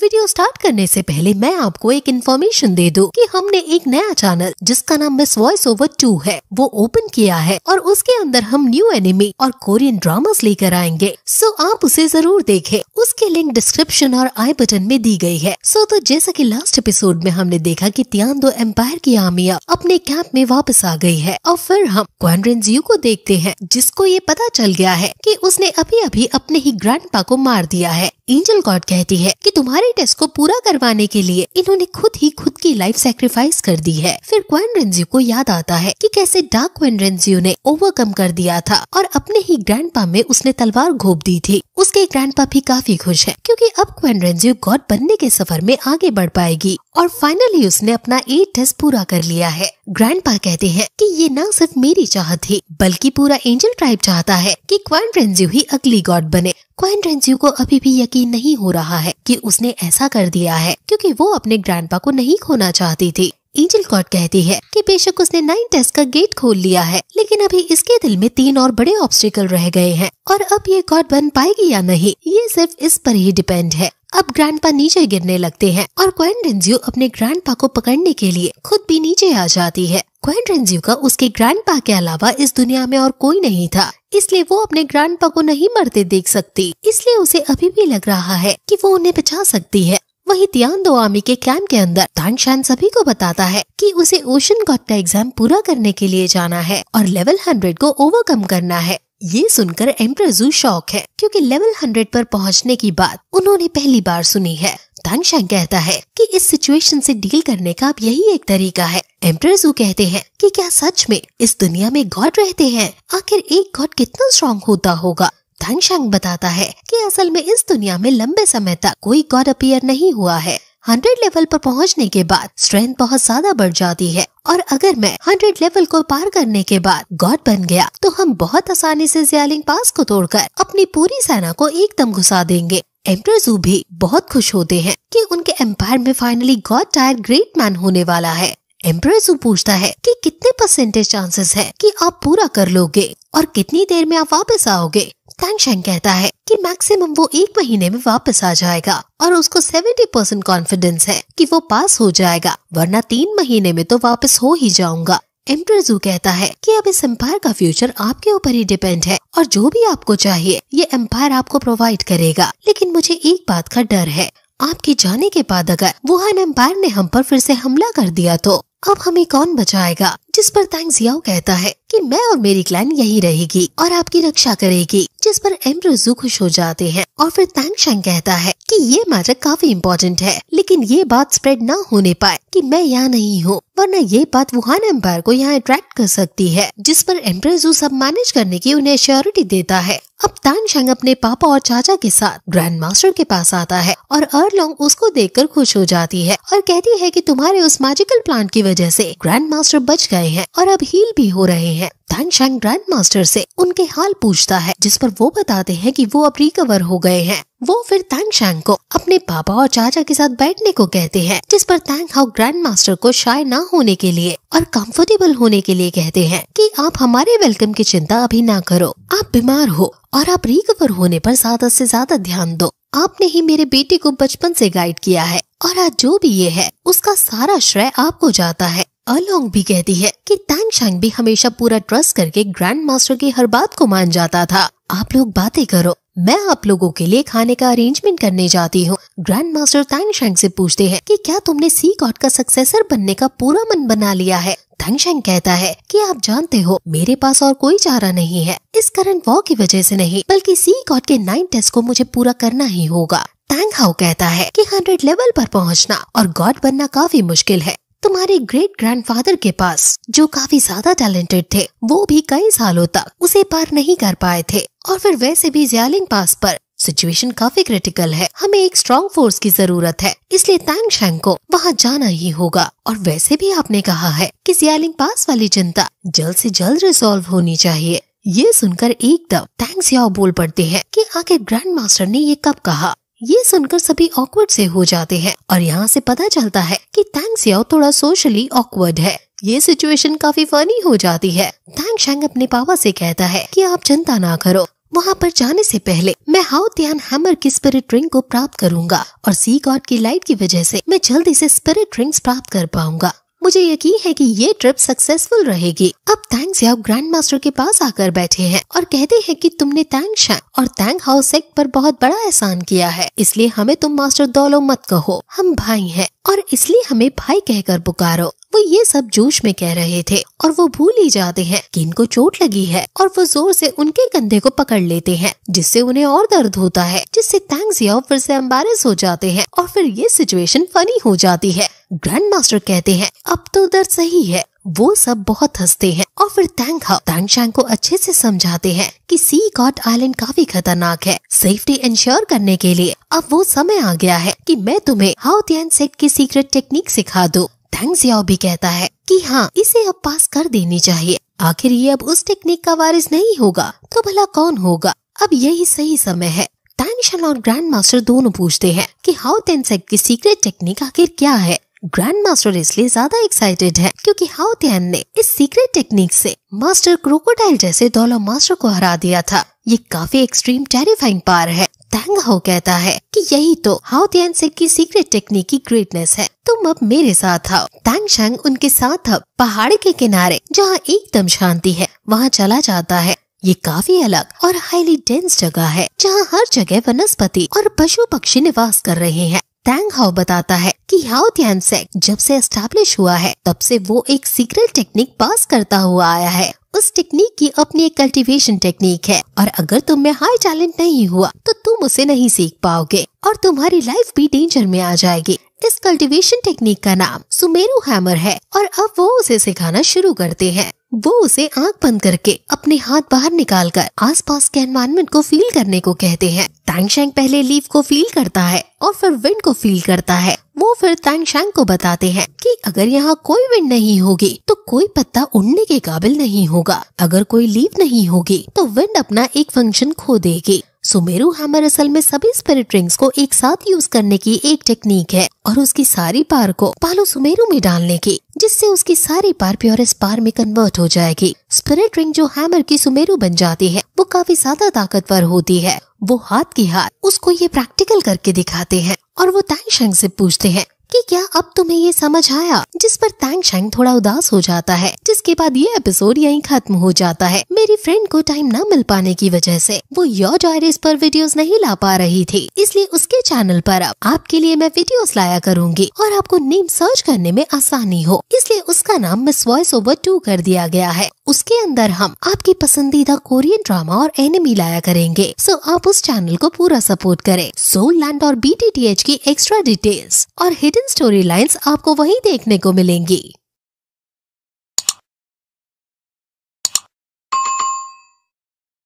Video start करने से पहले मैं आपको एक इन्फॉर्मेशन दे दूं कि हमने एक नया चैनल जिसका नाम मिस वॉइस ओवर 2 है वो ओपन किया है और उसके अंदर हम न्यू एनिमे और कोरियन ड्रामास लेकर आएंगे। सो आप उसे जरूर देखें। उसकी लिंक डिस्क्रिप्शन और आई बटन में दी गई है। तो जैसा कि लास्ट एपिसोड में हमने देखा कि तियानडो एम्पायर की आर्मियां अपने कैंप में वापस आ गई है और फिर हम क्वान रेंजियो को देखते हैं जिसको ये पता चल गया है कि उसने अभी अभी अपने ही ग्रैंडपा को मार दिया है। एंजल गॉड कहती है कि तुम्हारे टेस्ट को पूरा करवाने के लिए इन्होंने खुद की लाइफ सैक्रिफाइस कर दी है। फिर क्वान रेंजियो को याद आता है कि कैसे डार्क क्वान रेंजियो ने ओवरकम कर दिया था और अपने ही ग्रैंडपा में उसने तलवार घोंप दी थी। उसके ग्रैंडपा भी काफी खुश है क्योंकि अब क्वान रेंजियो गॉड बनने के सफर में आगे बढ़ पाएगी और फाइनली उसने अपना 8 टेस्ट पूरा कर लिया है। ग्रैंडपा कहते हैं कि ये न सिर्फ मेरी चाहत थी बल्कि पूरा एंजल ट्राइब चाहता है कि क्वान रेंजियो ही अगली गॉड बने। क्वान रेंजियो को अभी भी यकीन नहीं हो रहा है कि उसने ऐसा कर दिया है क्योंकि वो अपने ग्रैंडपा को नहीं खोना चाहती थी। एंजल गॉड कहती है कि बेशक उसने 9 टेस्ट का गेट खोल लिया है लेकिन अभी इसके दिल में 3 और बड़े ऑब्स्टिकल रह गए हैं और अब ये गॉड बन पाएगी या नहीं ये सिर्फ इस पर ही डिपेंड है। अब ग्रैंडपा नीचे गिरने लगते हैं और क्वान रेंजियो अपने ग्रैंडपा को पकड़ने के लिए खुद भी नीचे आ जाती है। क्वान रेंजियो का उसके ग्रैंडपा के अलावा इस दुनिया में और कोई नहीं था इसलिए वो अपने ग्रैंडपा को नहीं मरते देख सकती। इसलिए उसे अभी भी लग रहा है कि वो उन्हें बचा सकती है। वहीं तियानडो आर्मी के कैंप के अंदर तानशान सभी को बताता है कि उसे ओशन गॉड का एग्जाम पूरा करने के लिए जाना है और लेवल 100 को ओवरकम करना है। ये सुनकर एम्परर ज़ू शॉक है क्योंकि लेवल 100 पर पहुंचने की बात उन्होंने पहली बार सुनी है। तानशान कहता है कि इस सिचुएशन से डील करने का अब यही एक तरीका है। एम्परर ज़ू कहते हैं कि क्या सच में इस दुनिया में गॉड रहते हैं? आखिर एक गॉड कितना स्ट्रॉन्ग होता होगा? तानशान बताता है कि असल में इस दुनिया में लंबे समय तक कोई गॉड अपीयर नहीं हुआ है। 100 लेवल पर पहुंचने के बाद स्ट्रेंथ बहुत ज्यादा बढ़ जाती है और अगर मैं 100 लेवल को पार करने के बाद गॉड बन गया तो हम बहुत आसानी से ज़ियालिंग पास को तोड़कर अपनी पूरी सेना को एकदम घुसा देंगे। एम्परर ज़ू भी बहुत खुश होते हैं कि उनके एम्पायर में finally God tyre great man होने वाला है। एम्परर ज़ू पूछता है कि कितने परसेंटेज चांसेस है कि आप पूरा कर लोगे और कितनी देर में आप वापस आओगे? तानशान कहता है कि मैक्सिमम वो 1 महीने में वापस आ जाएगा और उसको 70% कॉन्फिडेंस है कि वो पास हो जाएगा वरना 3 महीने में तो वापस हो ही जाऊंगा। एम्परर ज़ू कहता है कि अब इस एम्पायर का फ्यूचर आपके ऊपर ही डिपेंड है और जो भी आपको चाहिए ये एम्पायर आपको प्रोवाइड करेगा। लेकिन मुझे एक बात का डर है, आपके जाने के बाद अगर वुहान एम्पायर ने हम पर फिर से हमला कर दिया तो अब हमें कौन बचाएगा? जिस पर तांग जियाओ कहता है कि मैं और मेरी क्लैन यही रहेगी और आपकी रक्षा करेगी। जिस पर एम्परर ज़ू खुश हो जाते हैं और फिर तानशान कहता है कि ये मैटर काफी इम्पोर्टेंट है लेकिन ये बात स्प्रेड ना होने पाए कि मैं यहाँ नहीं हूँ वरना ये बात वुहान एम्पायर को यहाँ अट्रैक्ट कर सकती है। जिस पर एम्परर ज़ू सब मैनेज करने की उन्हें श्योरिटी देता है। अब तानशान अपने पापा और चाचा के साथ ग्रैंड मास्टर के पास आता है और अर्लोंग उसको देखकर खुश हो जाती है और कहती है कि तुम्हारे उस मैजिकल प्लांट की वजह से ग्रैंड मास्टर बच गए हैं और अब हील भी हो रहे हैं। तानशान ग्रैंड मास्टर से उनके हाल पूछता है जिस पर वो बताते हैं कि वो अब रिकवर हो गए हैं। वो फिर तानशान को अपने पापा और चाचा के साथ बैठने को कहते हैं जिस पर तांग हाउ ग्रैंड मास्टर को शाय ना होने के लिए और कंफर्टेबल होने के लिए कहते हैं कि आप हमारे वेलकम की चिंता अभी ना करो, आप बीमार हो और आप रिकवर होने पर ज्यादा से ज्यादा ध्यान दो। आपने ही मेरे बेटे को बचपन से गाइड किया है और आज जो भी ये है उसका सारा श्रेय आपको जाता है। अर्लोंग भी कहती है कि तानशान भी हमेशा पूरा ट्रस्ट करके ग्रैंड मास्टर की हर बात को मान जाता था। आप लोग बातें करो, मैं आप लोगों के लिए खाने का अरेंजमेंट करने जाती हूँ। ग्रैंड मास्टर तानशान से पूछते हैं कि क्या तुमने सी गॉड का सक्सेसर बनने का पूरा मन बना लिया है? तानशान कहता है कि आप जानते हो मेरे पास और कोई चारा नहीं है, इस करंट वॉर की वजह से नहीं बल्कि सी गॉड के 9 टेस्ट को मुझे पूरा करना ही होगा। तांग हाउ कहता है कि 100 लेवल पर पहुँचना और गॉड बनना काफी मुश्किल है। तुम्हारे ग्रेट ग्रैंडफादर के पास जो काफी ज्यादा टैलेंटेड थे वो भी कई सालों तक उसे पार नहीं कर पाए थे और फिर वैसे भी ज़ियालिंग पास पर सिचुएशन काफी क्रिटिकल है, हमें एक स्ट्रॉन्ग फोर्स की जरूरत है इसलिए तानशान को वहाँ जाना ही होगा। और वैसे भी आपने कहा है कि ज़ियालिंग पास वाली चिंता जल्द से जल्द रिजॉल्व होनी चाहिए। ये सुनकर एकदम तांग जियाओ बोल पड़ते हैं कि आखिर ग्रैंड मास्टर ने ये कब कहा। ये सुनकर सभी ऑकवर्ड से हो जाते हैं और यहाँ से पता चलता है कि तांग जियाओ थोड़ा सोशली ऑकवर्ड है। ये सिचुएशन काफी फनी हो जाती है। तानशान अपने पापा से कहता है कि आप चिंता ना करो, वहाँ पर जाने से पहले मैं हाउ तियान हैमर की स्पिरिट रिंग को प्राप्त करूंगा और सी गॉड की लाइट की वजह से मैं जल्दी से स्पिरिट रिंग्स प्राप्त कर पाऊंगा। मुझे यकीन है कि ये ट्रिप सक्सेसफुल रहेगी। अब तैंग जियाओ ग्रैंड मास्टर के पास आकर बैठे हैं और कहते हैं कि तुमने तैंग शैंग और तैंग हाउ सेक्ट पर बहुत बड़ा एहसान किया है, इसलिए हमें तुम मास्टर दौलो मत कहो, हम भाई हैं और इसलिए हमें भाई कहकर पुकारो। वो ये सब जोश में कह रहे थे और वो भूल ही जाते हैं कि इनको चोट लगी है और वो जोर से उनके कंधे को पकड़ लेते हैं, जिससे उन्हें और दर्द होता है, जिससे तैंग जियाओ फिर से एम्बैरेस हो जाते हैं और फिर ये सिचुएशन फनी हो जाती है। ग्रैंड मास्टर कहते हैं अब तो दर्द सही है। वो सब बहुत हंसते हैं और फिर तैंग शैंग को अच्छे से समझाते हैं कि सी गॉड आइलैंड काफी खतरनाक है। सेफ्टी इंश्योर करने के लिए अब वो समय आ गया है कि मैं तुम्हें हाउ तियान सेक्ट की सीक्रेट टेक्निक सिखा दूं। तैंग जियाओ भी कहता है कि हाँ, इसे अब पास कर देनी चाहिए। आखिर ये अब उस टेक्निक का वारिस नहीं होगा तो भला कौन होगा? अब यही सही समय है। तैंग शैंग और ग्रैंड मास्टर दोनों पूछते हैं कि हाउ तियान सेक्ट की सीक्रेट टेक्निक आखिर क्या है। ग्रैंड मास्टर इसलिए ज्यादा एक्साइटेड है क्योंकि हाउ तियान ने इस सीक्रेट टेक्निक से मास्टर क्रोकोडाइल जैसे दौलो मास्टर को हरा दिया था। ये काफी एक्सट्रीम टेरिफाइंग पावर है। तैंग हाउ कहता है कि यही तो हाउ तियान सेक्ट की सीक्रेट टेक्निक की ग्रेटनेस है। तुम अब मेरे साथ आओ। तैंग शैंग उनके साथ अब पहाड़ के किनारे जहाँ एकदम शांति है वहाँ चला जाता है। ये काफी अलग और हाईली डेंस जगह है जहाँ हर जगह वनस्पति और पशु पक्षी निवास कर रहे हैं। तैंग हाउ बताता है कि हाउ तियान सेक्ट जब से एस्टैब्लिश हुआ है तब से वो एक सीक्रेट टेक्निक पास करता हुआ आया है। उस टेक्निक की अपनी एक कल्टीवेशन टेक्निक है और अगर तुम में हाई टैलेंट नहीं हुआ तो तुम उसे नहीं सीख पाओगे और तुम्हारी लाइफ भी डेंजर में आ जाएगी। इस कल्टीवेशन टेक्निक का नाम सुमेरु हैमर है और अब वो उसे सिखाना शुरू करते हैं। वो उसे आंख बंद करके अपने हाथ बाहर निकालकर आसपास के एनवायरनमेंट को फील करने को कहते हैं। तैंग शैंग पहले लीफ को फील करता है और फिर विंड को फील करता है। वो फिर तैंग शैंग को बताते हैं कि अगर यहाँ कोई विंड नहीं होगी तो कोई पत्ता उड़ने के काबिल नहीं होगा। अगर कोई लीफ नहीं होगी तो विंड अपना एक फंक्शन खो देगी। सुमेरु हैमर असल में सभी स्पिरिट रिंग्स को एक साथ यूज करने की एक टेक्निक है और उसकी सारी पावर को पालो सुमेरु में डालने की, जिससे उसकी सारी पावर प्योरेस्ट पावर में कन्वर्ट हो जाएगी। स्पिरिट रिंग जो हैमर की सुमेरु बन जाती है वो काफी ज्यादा ताकतवर होती है। वो हाथ की हाथ उसको ये प्रैक्टिकल करके दिखाते हैं और वो तैंग शैंग से पूछते हैं कि क्या अब तुम्हें ये समझ आया? जिस पर तैंग शैंग थोड़ा उदास हो जाता है, जिसके बाद ये एपिसोड यहीं खत्म हो जाता है। मेरी फ्रेंड को टाइम न मिल पाने की वजह से वो योर डायरीज पर वीडियोस नहीं ला पा रही थी, इसलिए उसके चैनल पर अब आपके लिए मैं वीडियोस लाया करूंगी और आपको नेम सर्च करने में आसानी हो, इसलिए उसका नाम मिस वॉइस ओवर 2 कर दिया गया है। उसके अंदर हम आपकी पसंदीदा कोरियन ड्रामा और एनिमी लाया करेंगे। सो आप उस चैनल को पूरा सपोर्ट करें। सोल लैंड और BTTH की एक्स्ट्रा डिटेल्स और हिडन स्टोरी लाइन्स आपको वहीं देखने को मिलेंगी।